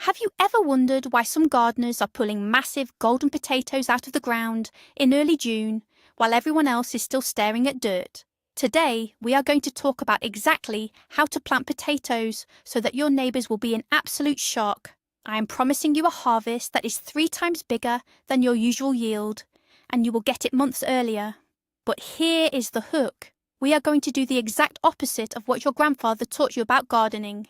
Have you ever wondered why some gardeners are pulling massive golden potatoes out of the ground in early June while everyone else is still staring at dirt? Today, we are going to talk about exactly how to plant potatoes so that your neighbours will be in absolute shock. I am promising you a harvest that is 3 times bigger than your usual yield, and you will get it months earlier. But here is the hook. We are going to do the exact opposite of what your grandfather taught you about gardening.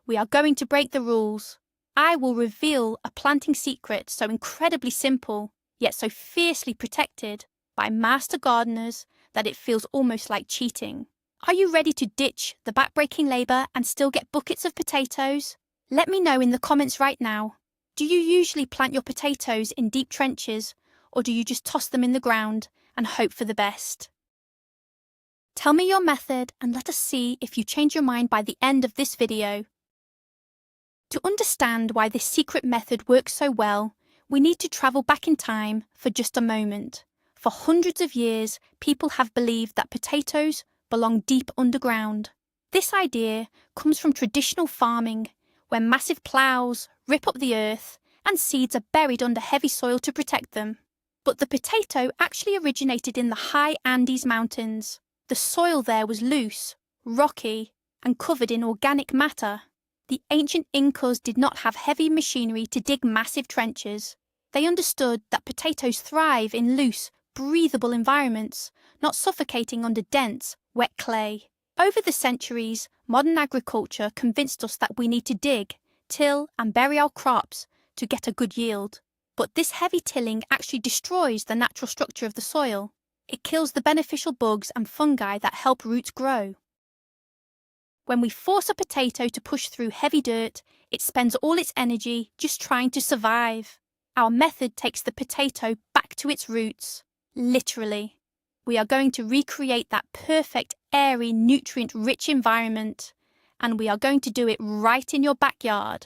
We are going to break the rules. I will reveal a planting secret so incredibly simple, yet so fiercely protected by master gardeners that it feels almost like cheating. Are you ready to ditch the backbreaking labour and still get buckets of potatoes? Let me know in the comments right now. Do you usually plant your potatoes in deep trenches, or do you just toss them in the ground and hope for the best? Tell me your method and let us see if you change your mind by the end of this video. To understand why this secret method works so well, we need to travel back in time for just a moment. For hundreds of years, people have believed that potatoes belong deep underground. This idea comes from traditional farming, where massive ploughs rip up the earth and seeds are buried under heavy soil to protect them. But the potato actually originated in the high Andes Mountains. The soil there was loose, rocky, and covered in organic matter. The ancient Incas did not have heavy machinery to dig massive trenches. They understood that potatoes thrive in loose, breathable environments, not suffocating under dense, wet clay. Over the centuries, modern agriculture convinced us that we need to dig, till, and bury our crops to get a good yield. But this heavy tilling actually destroys the natural structure of the soil. It kills the beneficial bugs and fungi that help roots grow. When we force a potato to push through heavy dirt, it spends all its energy just trying to survive. Our method takes the potato back to its roots, literally. We are going to recreate that perfect, airy, nutrient-rich environment, and we are going to do it right in your backyard.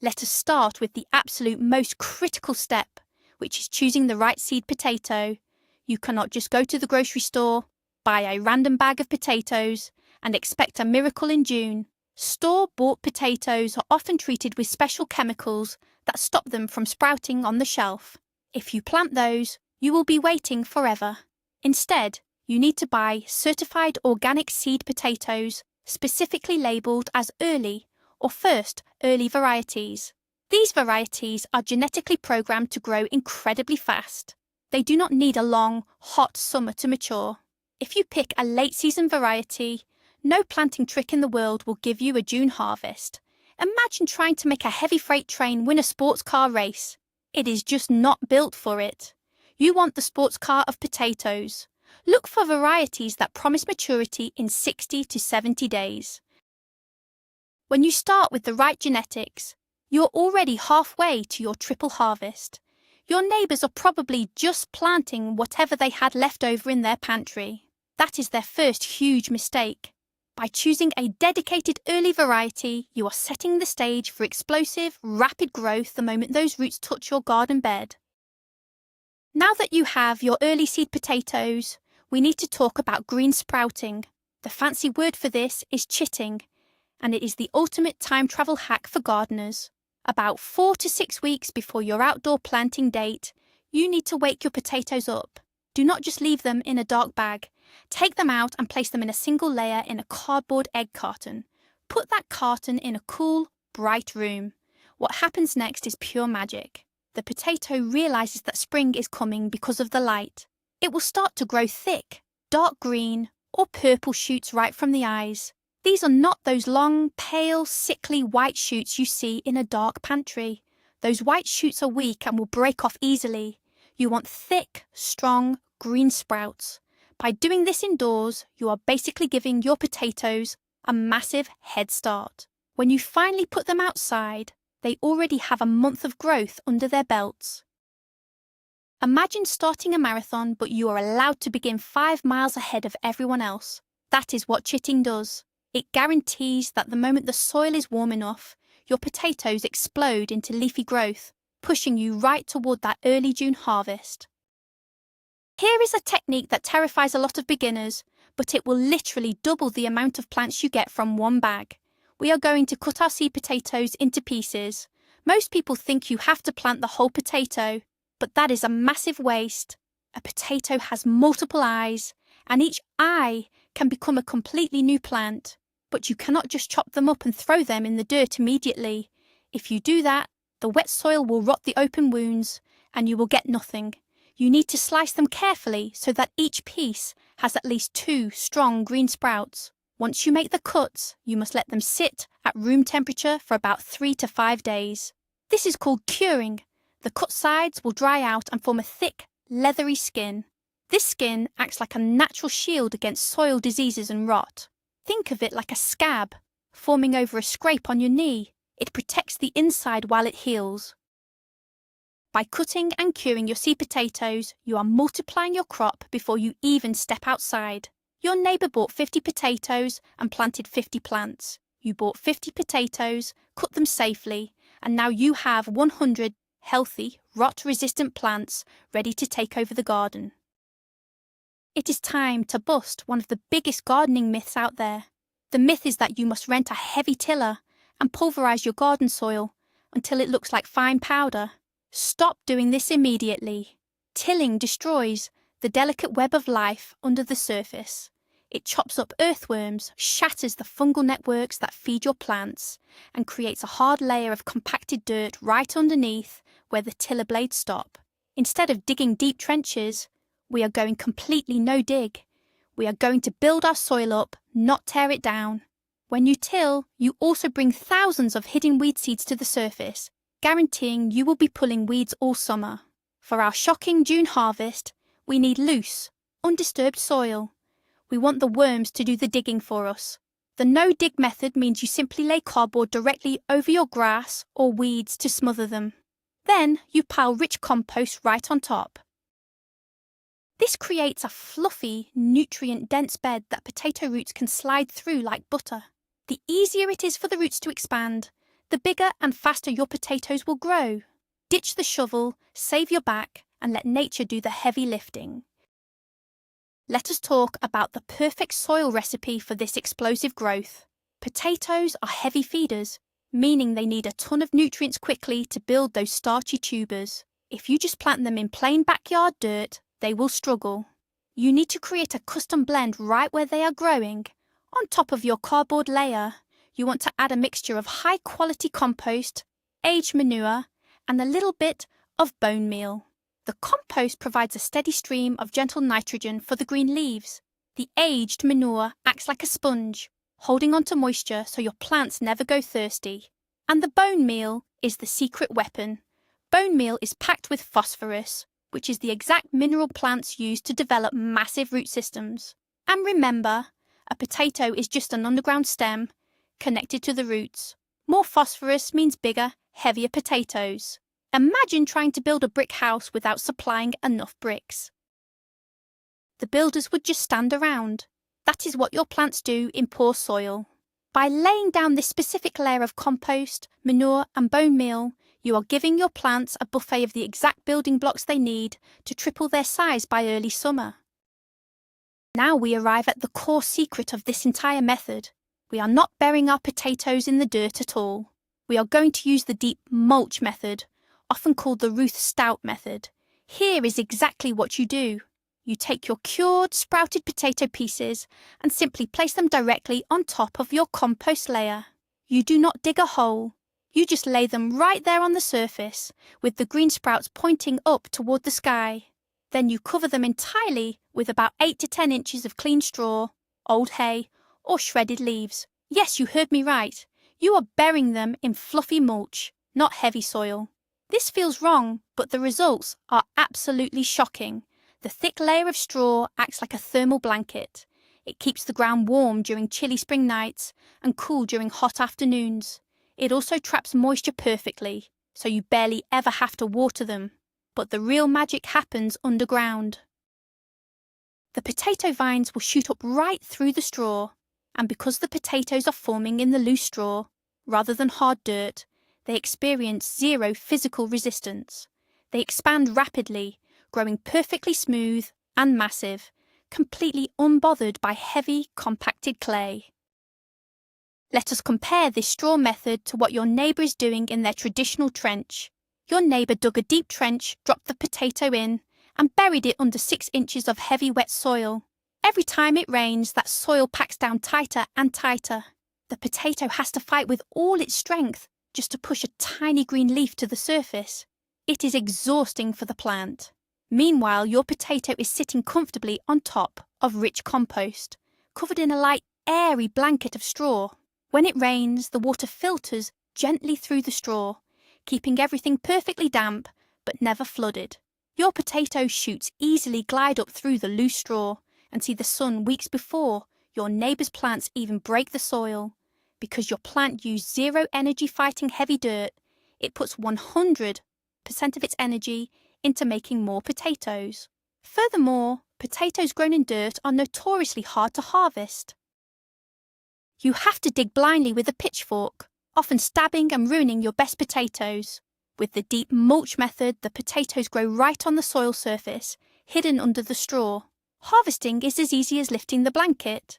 Let us start with the absolute most critical step, which is choosing the right seed potato. You cannot just go to the grocery store, buy a random bag of potatoes, and expect a miracle in June. Store-bought potatoes are often treated with special chemicals that stop them from sprouting on the shelf. If you plant those, you will be waiting forever. Instead, you need to buy certified organic seed potatoes, specifically labelled as early or first early varieties. These varieties are genetically programmed to grow incredibly fast. They do not need a long, hot summer to mature. If you pick a late-season variety, no planting trick in the world will give you a June harvest. Imagine trying to make a heavy freight train win a sports car race. It is just not built for it. You want the sports car of potatoes. Look for varieties that promise maturity in 60 to 70 days. When you start with the right genetics, you're already halfway to your triple harvest. Your neighbours are probably just planting whatever they had left over in their pantry. That is their first huge mistake. By choosing a dedicated early variety, you are setting the stage for explosive, rapid growth the moment those roots touch your garden bed. Now that you have your early seed potatoes, we need to talk about green sprouting. The fancy word for this is chitting, and it is the ultimate time travel hack for gardeners. About 4 to 6 weeks before your outdoor planting date, you need to wake your potatoes up. Do not just leave them in a dark bag. Take them out and place them in a single layer in a cardboard egg carton. Put that carton in a cool, bright room. What happens next is pure magic. The potato realizes that spring is coming because of the light. It will start to grow thick, dark green, or purple shoots right from the eyes. These are not those long, pale, sickly white shoots you see in a dark pantry. Those white shoots are weak and will break off easily. You want thick, strong, green sprouts. By doing this indoors, you are basically giving your potatoes a massive head start. When you finally put them outside, they already have a month of growth under their belts. Imagine starting a marathon, but you are allowed to begin 5 miles ahead of everyone else. That is what chitting does. It guarantees that the moment the soil is warm enough, your potatoes explode into leafy growth, pushing you right toward that early June harvest. Here is a technique that terrifies a lot of beginners, but it will literally double the amount of plants you get from one bag. we are going to cut our seed potatoes into pieces. Most people think you have to plant the whole potato, but that is a massive waste. A potato has multiple eyes, and each eye can become a completely new plant. But you cannot just chop them up and throw them in the dirt immediately. If you do that, the wet soil will rot the open wounds, and you will get nothing. You need to slice them carefully so that each piece has at least 2 strong green sprouts. Once you make the cuts, you must let them sit at room temperature for about 3 to 5 days. This is called curing. The cut sides will dry out and form a thick, leathery skin. This skin acts like a natural shield against soil diseases and rot. Think of it like a scab forming over a scrape on your knee. It protects the inside while it heals. By cutting and curing your seed potatoes, you are multiplying your crop before you even step outside. Your neighbour bought 50 potatoes and planted 50 plants. You bought 50 potatoes, cut them safely, and now you have 100 healthy, rot-resistant plants ready to take over the garden. It is time to bust one of the biggest gardening myths out there. The myth is that you must rent a heavy tiller and pulverise your garden soil until it looks like fine powder. Stop doing this immediately. Tilling destroys the delicate web of life under the surface. It chops up earthworms, shatters the fungal networks that feed your plants, and creates a hard layer of compacted dirt right underneath where the tiller blades stop. Instead of digging deep trenches, we are going completely no-dig. We are going to build our soil up, not tear it down. When you till, you also bring thousands of hidden weed seeds to the surface, guaranteeing you will be pulling weeds all summer. For our shocking June harvest, we need loose, undisturbed soil. We want the worms to do the digging for us. The no-dig method means you simply lay cardboard directly over your grass or weeds to smother them. Then you pile rich compost right on top. This creates a fluffy, nutrient-dense bed that potato roots can slide through like butter. The easier it is for the roots to expand, the bigger and faster your potatoes will grow. Ditch the shovel, save your back, and let nature do the heavy lifting. Let us talk about the perfect soil recipe for this explosive growth. Potatoes are heavy feeders, meaning they need a ton of nutrients quickly to build those starchy tubers. If you just plant them in plain backyard dirt, they will struggle. You need to create a custom blend right where they are growing. On top of your cardboard layer, you want to add a mixture of high-quality compost, aged manure, and a little bit of bone meal. The compost provides a steady stream of gentle nitrogen for the green leaves. The aged manure acts like a sponge, holding onto moisture so your plants never go thirsty. And the bone meal is the secret weapon. Bone meal is packed with phosphorus, which is the exact mineral plants use to develop massive root systems. And remember, a potato is just an underground stem connected to the roots. More phosphorus means bigger, heavier potatoes. Imagine trying to build a brick house without supplying enough bricks. The builders would just stand around. That is what your plants do in poor soil. By laying down this specific layer of compost, manure and bone meal, you are giving your plants a buffet of the exact building blocks they need to triple their size by early summer. Now we arrive at the core secret of this entire method. We are not burying our potatoes in the dirt at all. We are going to use the deep mulch method, often called the Ruth Stout method. Here is exactly what you do. You take your cured, sprouted potato pieces and simply place them directly on top of your compost layer. You do not dig a hole. You just lay them right there on the surface, with the green sprouts pointing up toward the sky. Then you cover them entirely with about 8 to 10 inches of clean straw, old hay, or shredded leaves. Yes, you heard me right. You are burying them in fluffy mulch, not heavy soil. This feels wrong, but the results are absolutely shocking. The thick layer of straw acts like a thermal blanket. It keeps the ground warm during chilly spring nights and cool during hot afternoons. It also traps moisture perfectly, so you barely ever have to water them. But the real magic happens underground. The potato vines will shoot up right through the straw, and because the potatoes are forming in the loose straw, rather than hard dirt, they experience zero physical resistance. They expand rapidly, growing perfectly smooth and massive, completely unbothered by heavy, compacted clay. Let us compare this straw method to what your neighbour is doing in their traditional trench. Your neighbour dug a deep trench, dropped the potato in, and buried it under 6 inches of heavy wet soil. Every time it rains, that soil packs down tighter and tighter. The potato has to fight with all its strength just to push a tiny green leaf to the surface. It is exhausting for the plant. Meanwhile, your potato is sitting comfortably on top of rich compost, covered in a light, airy blanket of straw. When it rains, the water filters gently through the straw, keeping everything perfectly damp but never flooded. Your potato shoots easily glide up through the loose straw and see the sun weeks before your neighbour's plants even break the soil. Because your plant used zero energy fighting heavy dirt, it puts 100% of its energy into making more potatoes. Furthermore, potatoes grown in dirt are notoriously hard to harvest. You have to dig blindly with a pitchfork, often stabbing and ruining your best potatoes. With the deep mulch method, the potatoes grow right on the soil surface, hidden under the straw. Harvesting is as easy as lifting the blanket.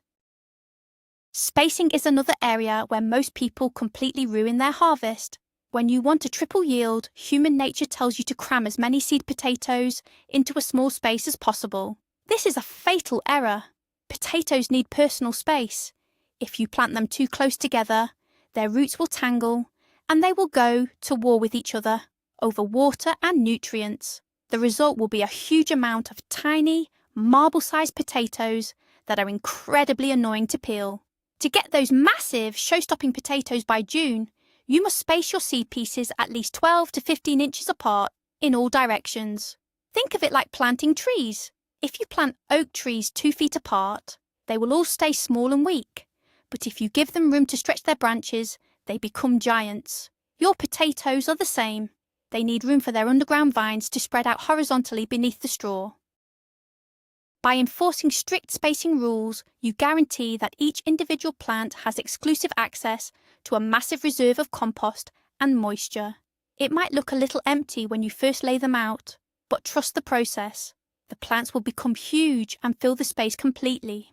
Spacing is another area where most people completely ruin their harvest. When you want a triple yield, human nature tells you to cram as many seed potatoes into a small space as possible. This is a fatal error. Potatoes need personal space. If you plant them too close together, their roots will tangle and they will go to war with each other over water and nutrients. The result will be a huge amount of tiny, marble-sized potatoes that are incredibly annoying to peel. To get those massive, show-stopping potatoes by June, you must space your seed pieces at least 12 to 15 inches apart in all directions. Think of it like planting trees. If you plant oak trees 2 feet apart, they will all stay small and weak. But if you give them room to stretch their branches, they become giants. Your potatoes are the same. They need room for their underground vines to spread out horizontally beneath the straw. By enforcing strict spacing rules, you guarantee that each individual plant has exclusive access to a massive reserve of compost and moisture. It might look a little empty when you first lay them out, but trust the process. The plants will become huge and fill the space completely.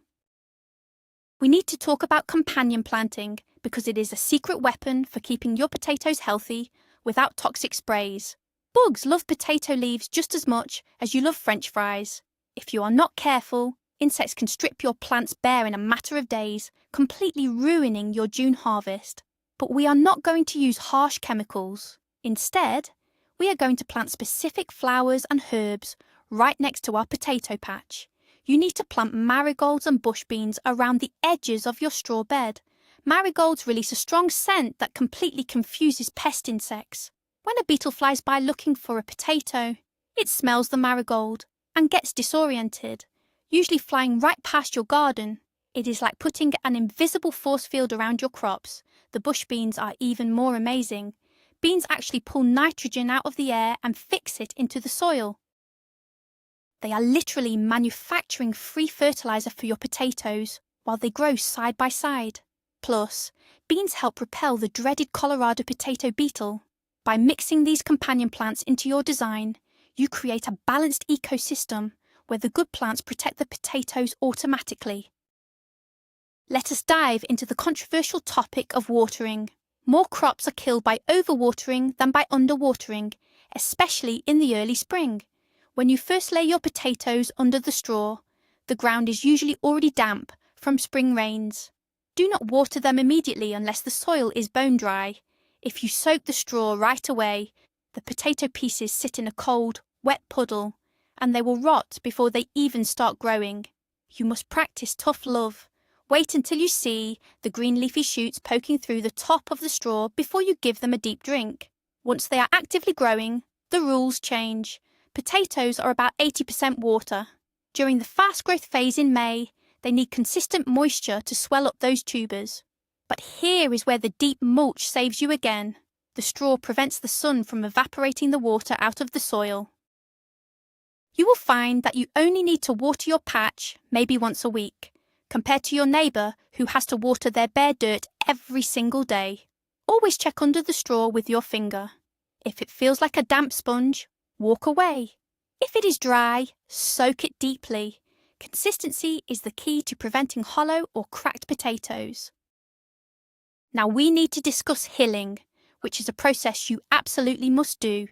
We need to talk about companion planting because it is a secret weapon for keeping your potatoes healthy without toxic sprays. Bugs love potato leaves just as much as you love French fries. If you are not careful, insects can strip your plants bare in a matter of days, completely ruining your June harvest. But we are not going to use harsh chemicals. Instead, we are going to plant specific flowers and herbs right next to our potato patch. You need to plant marigolds and bush beans around the edges of your straw bed. Marigolds release a strong scent that completely confuses pest insects. When a beetle flies by looking for a potato, it smells the marigold and gets disoriented, usually flying right past your garden. It is like putting an invisible force field around your crops. The bush beans are even more amazing. Beans actually pull nitrogen out of the air and fix it into the soil. They are literally manufacturing free fertilizer for your potatoes while they grow side by side. Plus, beans help repel the dreaded Colorado potato beetle. By mixing these companion plants into your design, you create a balanced ecosystem where the good plants protect the potatoes automatically. Let us dive into the controversial topic of watering. More crops are killed by overwatering than by underwatering, especially in the early spring. When you first lay your potatoes under the straw, the ground is usually already damp from spring rains. Do not water them immediately unless the soil is bone dry. If you soak the straw right away, the potato pieces sit in a cold, wet puddle, and they will rot before they even start growing. You must practice tough love. Wait until you see the green leafy shoots poking through the top of the straw before you give them a deep drink. Once they are actively growing, the rules change. Potatoes are about 80% water. During the fast growth phase in May, they need consistent moisture to swell up those tubers. But here is where the deep mulch saves you again. The straw prevents the sun from evaporating the water out of the soil. You will find that you only need to water your patch maybe once a week, compared to your neighbour who has to water their bare dirt every single day. Always check under the straw with your finger. If it feels like a damp sponge, walk away. If it is dry, soak it deeply. Consistency is the key to preventing hollow or cracked potatoes. Now we need to discuss hilling, which is a process you absolutely must do,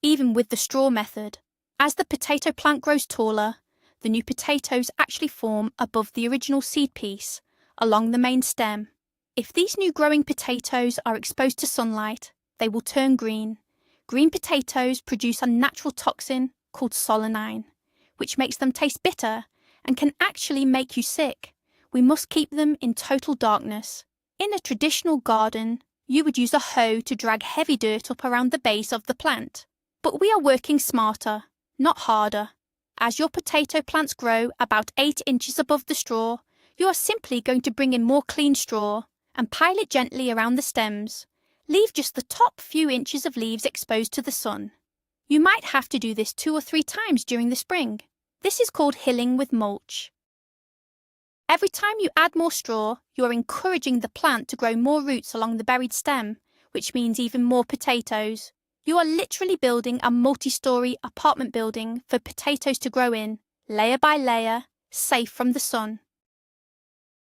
even with the straw method. As the potato plant grows taller, the new potatoes actually form above the original seed piece, along the main stem. If these new growing potatoes are exposed to sunlight, they will turn green. Green potatoes produce a natural toxin called solanine, which makes them taste bitter and can actually make you sick. We must keep them in total darkness. In a traditional garden, you would use a hoe to drag heavy dirt up around the base of the plant. But we are working smarter, not harder. As your potato plants grow about 8 inches above the straw, you are simply going to bring in more clean straw and pile it gently around the stems. Leave just the top few inches of leaves exposed to the sun. You might have to do this 2 or 3 times during the spring. This is called hilling with mulch. Every time you add more straw, you are encouraging the plant to grow more roots along the buried stem, which means even more potatoes. You are literally building a multi-story apartment building for potatoes to grow in, layer by layer, safe from the sun.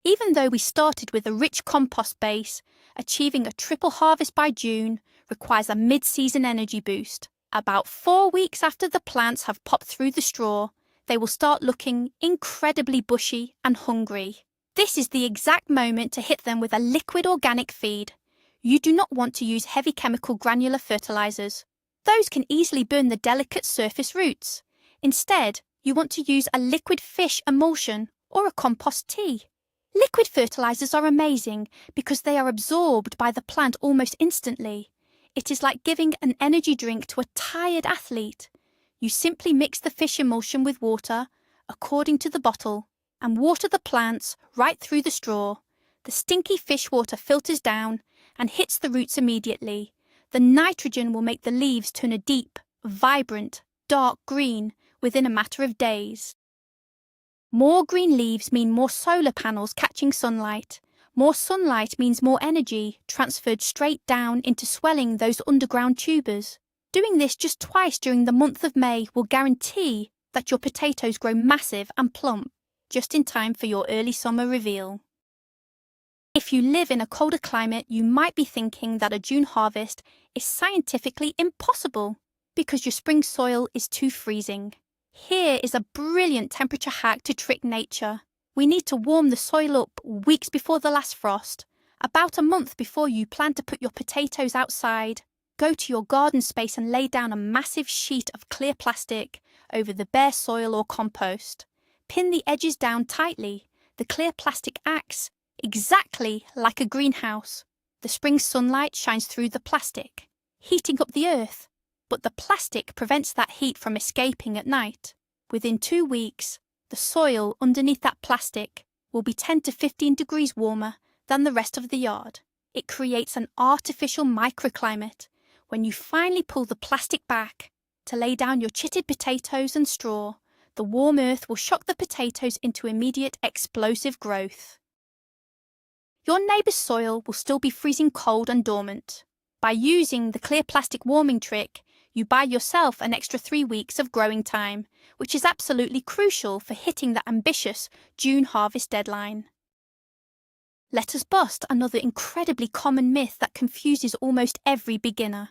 Even though we started with a rich compost base, achieving a triple harvest by June requires a mid-season energy boost. About 4 weeks after the plants have popped through the straw, they will start looking incredibly bushy and hungry. This is the exact moment to hit them with a liquid organic feed. You do not want to use heavy chemical granular fertilizers. Those can easily burn the delicate surface roots. Instead, you want to use a liquid fish emulsion or a compost tea. Liquid fertilizers are amazing because they are absorbed by the plant almost instantly. It is like giving an energy drink to a tired athlete. You simply mix the fish emulsion with water, according to the bottle, and water the plants right through the straw. The stinky fish water filters down and hits the roots immediately. The nitrogen will make the leaves turn a deep, vibrant, dark green within a matter of days. More green leaves mean more solar panels catching sunlight. More sunlight means more energy transferred straight down into swelling those underground tubers. Doing this just twice during the month of May will guarantee that your potatoes grow massive and plump, just in time for your early summer reveal. If you live in a colder climate, you might be thinking that a June harvest is scientifically impossible because your spring soil is too freezing. Here is a brilliant temperature hack to trick nature. We need to warm the soil up weeks before the last frost, about a month before you plan to put your potatoes outside. Go to your garden space and lay down a massive sheet of clear plastic over the bare soil or compost. Pin the edges down tightly. The clear plastic acts exactly like a greenhouse. The spring sunlight shines through the plastic, heating up the earth, but the plastic prevents that heat from escaping at night. Within 2 weeks, the soil underneath that plastic will be 10 to 15 degrees warmer than the rest of the yard. It creates an artificial microclimate. When you finally pull the plastic back to lay down your chitted potatoes and straw, the warm earth will shock the potatoes into immediate explosive growth. Your neighbour's soil will still be freezing cold and dormant. By using the clear plastic warming trick, you buy yourself an extra 3 weeks of growing time, which is absolutely crucial for hitting the ambitious June harvest deadline. Let us bust another incredibly common myth that confuses almost every beginner.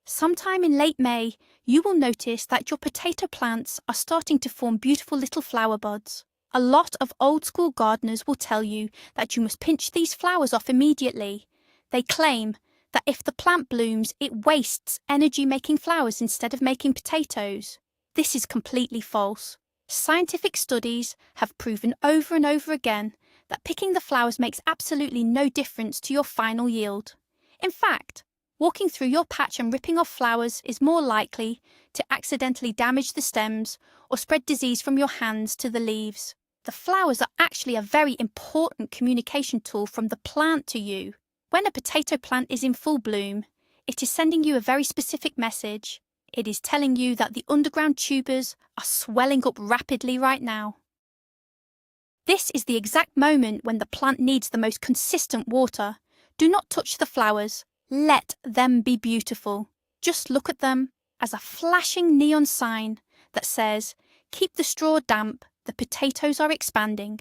Sometime in late May, you will notice that your potato plants are starting to form beautiful little flower buds. A lot of old-school gardeners will tell you that you must pinch these flowers off immediately. They claim that if the plant blooms, it wastes energy making flowers instead of making potatoes. This is completely false. Scientific studies have proven over and over again that picking the flowers makes absolutely no difference to your final yield. In fact, walking through your patch and ripping off flowers is more likely to accidentally damage the stems or spread disease from your hands to the leaves. The flowers are actually a very important communication tool from the plant to you. When a potato plant is in full bloom, it is sending you a very specific message. It is telling you that the underground tubers are swelling up rapidly right now. This is the exact moment when the plant needs the most consistent water. Do not touch the flowers. Let them be beautiful. Just look at them as a flashing neon sign that says, "Keep the straw damp, the potatoes are expanding."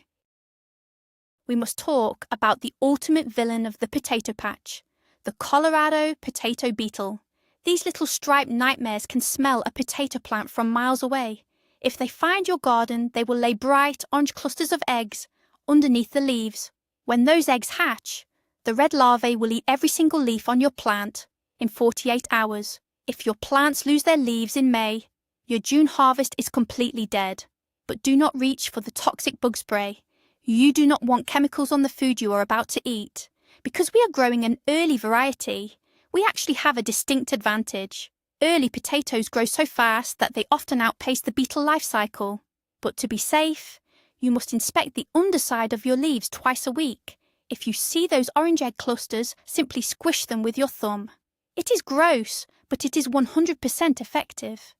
we must talk about the ultimate villain of the potato patch, the Colorado potato beetle. These little striped nightmares can smell a potato plant from miles away. If they find your garden, they will lay bright orange clusters of eggs underneath the leaves. When those eggs hatch, the red larvae will eat every single leaf on your plant in 48 hours. If your plants lose their leaves in May, your June harvest is completely dead. But do not reach for the toxic bug spray. You do not want chemicals on the food you are about to eat. Because we are growing an early variety, we actually have a distinct advantage. Early potatoes grow so fast that they often outpace the beetle life cycle. But to be safe, you must inspect the underside of your leaves twice a week. If you see those orange egg clusters, simply squish them with your thumb. It is gross, but it is 100% effective.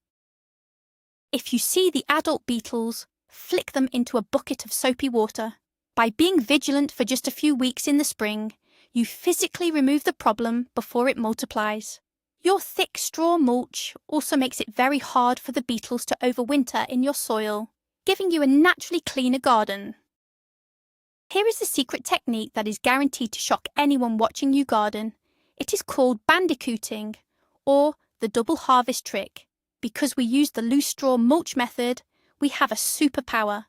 If you see the adult beetles, flick them into a bucket of soapy water. By being vigilant for just a few weeks in the spring, you physically remove the problem before it multiplies. Your thick straw mulch also makes it very hard for the beetles to overwinter in your soil, giving you a naturally cleaner garden. Here is the secret technique that is guaranteed to shock anyone watching you garden. It is called bandicooting, or the double harvest trick. Because we use the loose straw mulch method, we have a superpower.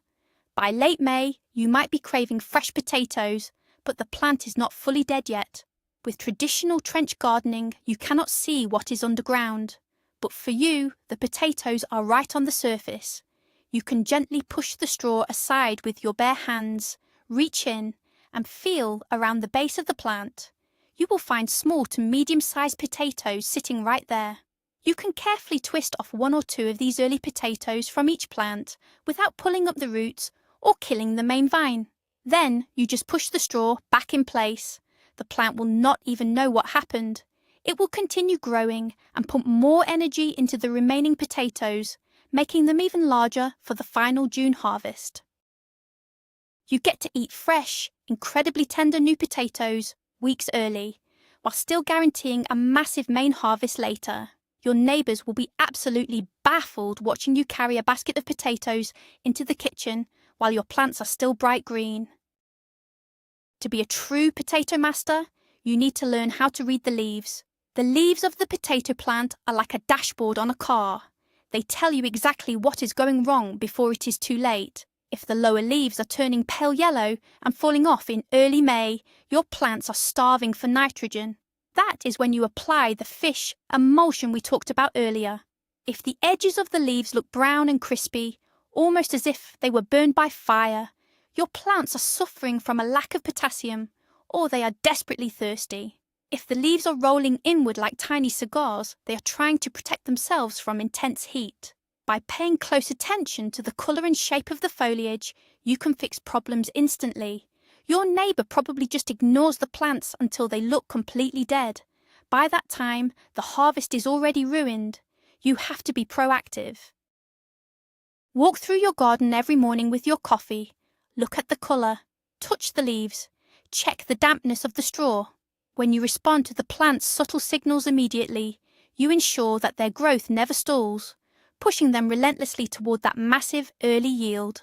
By late May, you might be craving fresh potatoes, but the plant is not fully dead yet. With traditional trench gardening, you cannot see what is underground. But for you, the potatoes are right on the surface. You can gently push the straw aside with your bare hands, reach in, and feel around the base of the plant. You will find small to medium-sized potatoes sitting right there. You can carefully twist off one or two of these early potatoes from each plant without pulling up the roots or killing the main vine. Then you just push the straw back in place. The plant will not even know what happened. It will continue growing and pump more energy into the remaining potatoes, making them even larger for the final June harvest. You get to eat fresh, incredibly tender new potatoes weeks early, while still guaranteeing a massive main harvest later. Your neighbours will be absolutely baffled watching you carry a basket of potatoes into the kitchen while your plants are still bright green. To be a true potato master, you need to learn how to read the leaves. The leaves of the potato plant are like a dashboard on a car. They tell you exactly what is going wrong before it is too late. If the lower leaves are turning pale yellow and falling off in early May, your plants are starving for nitrogen. That is when you apply the fish emulsion we talked about earlier. If the edges of the leaves look brown and crispy, almost as if they were burned by fire, your plants are suffering from a lack of potassium, or they are desperately thirsty. If the leaves are rolling inward like tiny cigars, they are trying to protect themselves from intense heat. By paying close attention to the colour and shape of the foliage, you can fix problems instantly. Your neighbour probably just ignores the plants until they look completely dead. By that time, the harvest is already ruined. You have to be proactive. Walk through your garden every morning with your coffee. Look at the colour. Touch the leaves. Check the dampness of the straw. When you respond to the plant's subtle signals immediately, you ensure that their growth never stalls, pushing them relentlessly toward that massive early yield.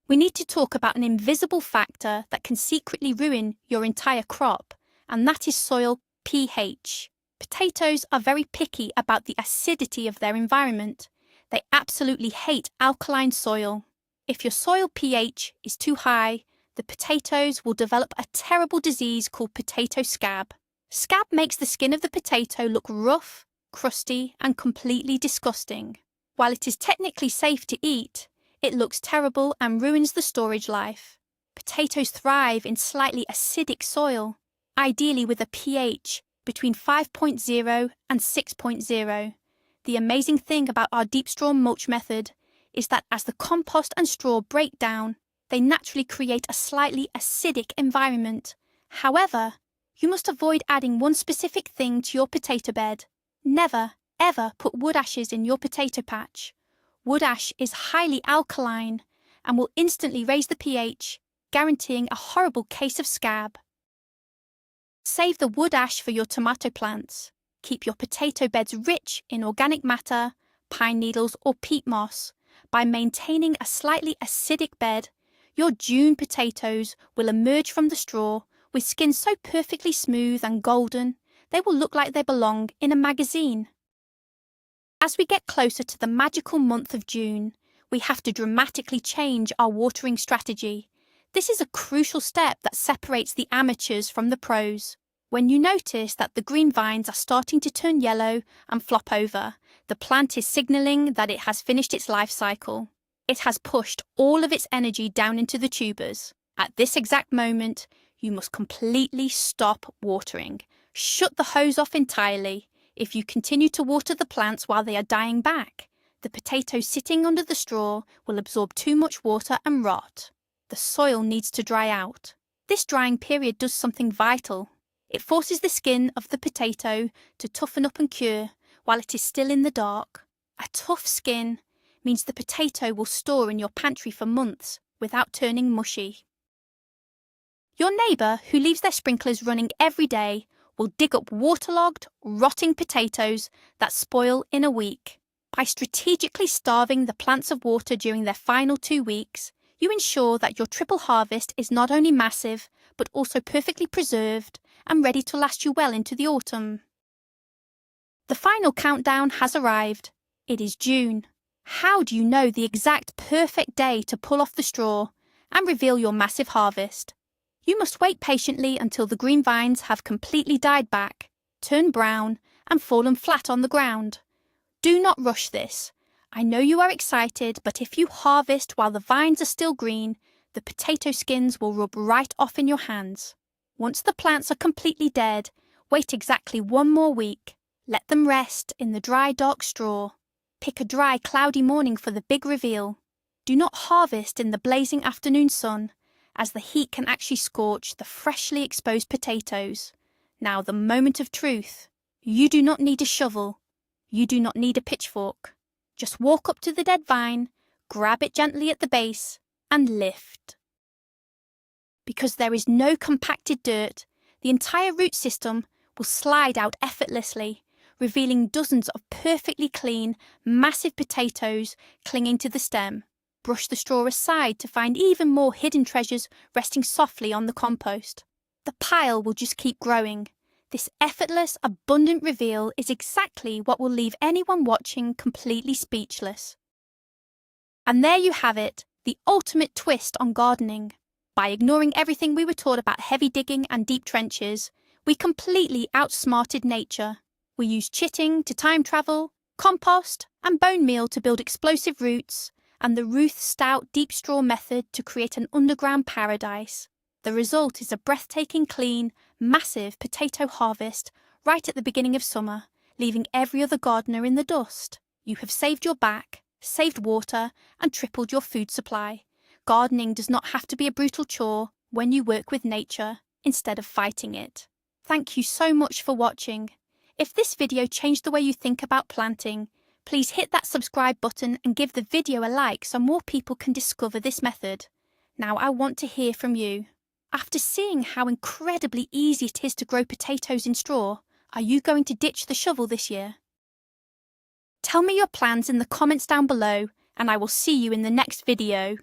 We need to talk about an invisible factor that can secretly ruin your entire crop, and that is soil pH. Potatoes are very picky about the acidity of their environment. They absolutely hate alkaline soil. If your soil pH is too high, the potatoes will develop a terrible disease called potato scab. Scab makes the skin of the potato look rough, crusty, and completely disgusting. While it is technically safe to eat, it looks terrible and ruins the storage life. Potatoes thrive in slightly acidic soil, ideally with a pH between 5.0 and 6.0. The amazing thing about our deep straw mulch method is that as the compost and straw break down, they naturally create a slightly acidic environment. However, you must avoid adding one specific thing to your potato bed. Never, ever put wood ashes in your potato patch. Wood ash is highly alkaline and will instantly raise the pH, guaranteeing a horrible case of scab. Save the wood ash for your tomato plants. Keep your potato beds rich in organic matter, pine needles or peat moss. By maintaining a slightly acidic bed, Your June potatoes will emerge from the straw with skin so perfectly smooth and golden, they will look like they belong in a magazine. As we get closer to the magical month of June, we have to dramatically change our watering strategy. This is a crucial step that separates the amateurs from the pros. When you notice that the green vines are starting to turn yellow and flop over, the plant is signalling that it has finished its life cycle. It has pushed all of its energy down into the tubers. At this exact moment, you must completely stop watering. Shut the hose off entirely. If you continue to water the plants while they are dying back, the potatoes sitting under the straw will absorb too much water and rot. The soil needs to dry out. This drying period does something vital. It forces the skin of the potato to toughen up and cure while it is still in the dark. A tough skin means the potato will store in your pantry for months without turning mushy. Your neighbour, who leaves their sprinklers running every day, will dig up waterlogged, rotting potatoes that spoil in a week. By strategically starving the plants of water during their final 2 weeks, you ensure that your triple harvest is not only massive, but also perfectly preserved and ready to last you well into the autumn. The final countdown has arrived. It is June. How do you know the exact perfect day to pull off the straw and reveal your massive harvest? You must wait patiently until the green vines have completely died back, turned brown, and fallen flat on the ground. Do not rush this. I know you are excited, but if you harvest while the vines are still green, the potato skins will rub right off in your hands. Once the plants are completely dead, wait exactly 1 more week. Let them rest in the dry, dark straw. Pick a dry, cloudy morning for the big reveal. Do not harvest in the blazing afternoon sun, as the heat can actually scorch the freshly exposed potatoes. Now the moment of truth. You do not need a shovel. You do not need a pitchfork. Just walk up to the dead vine, grab it gently at the base, and lift. Because there is no compacted dirt, the entire root system will slide out effortlessly, revealing dozens of perfectly clean, massive potatoes clinging to the stem. Brush the straw aside to find even more hidden treasures resting softly on the compost. The pile will just keep growing. This effortless, abundant reveal is exactly what will leave anyone watching completely speechless. And there you have it, the ultimate twist on gardening. By ignoring everything we were taught about heavy digging and deep trenches, we completely outsmarted nature. We used chitting to time travel, compost, and bone meal to build explosive roots, and the Ruth Stout deep straw method to create an underground paradise. The result is a breathtaking clean, massive potato harvest right at the beginning of summer, leaving every other gardener in the dust. You have saved your back, saved water, and tripled your food supply. Gardening does not have to be a brutal chore when you work with nature instead of fighting it. Thank you so much for watching. If this video changed the way you think about planting, please hit that subscribe button and give the video a like so more people can discover this method. Now I want to hear from you. After seeing how incredibly easy it is to grow potatoes in straw, are you going to ditch the shovel this year? Tell me your plans in the comments down below, and I will see you in the next video.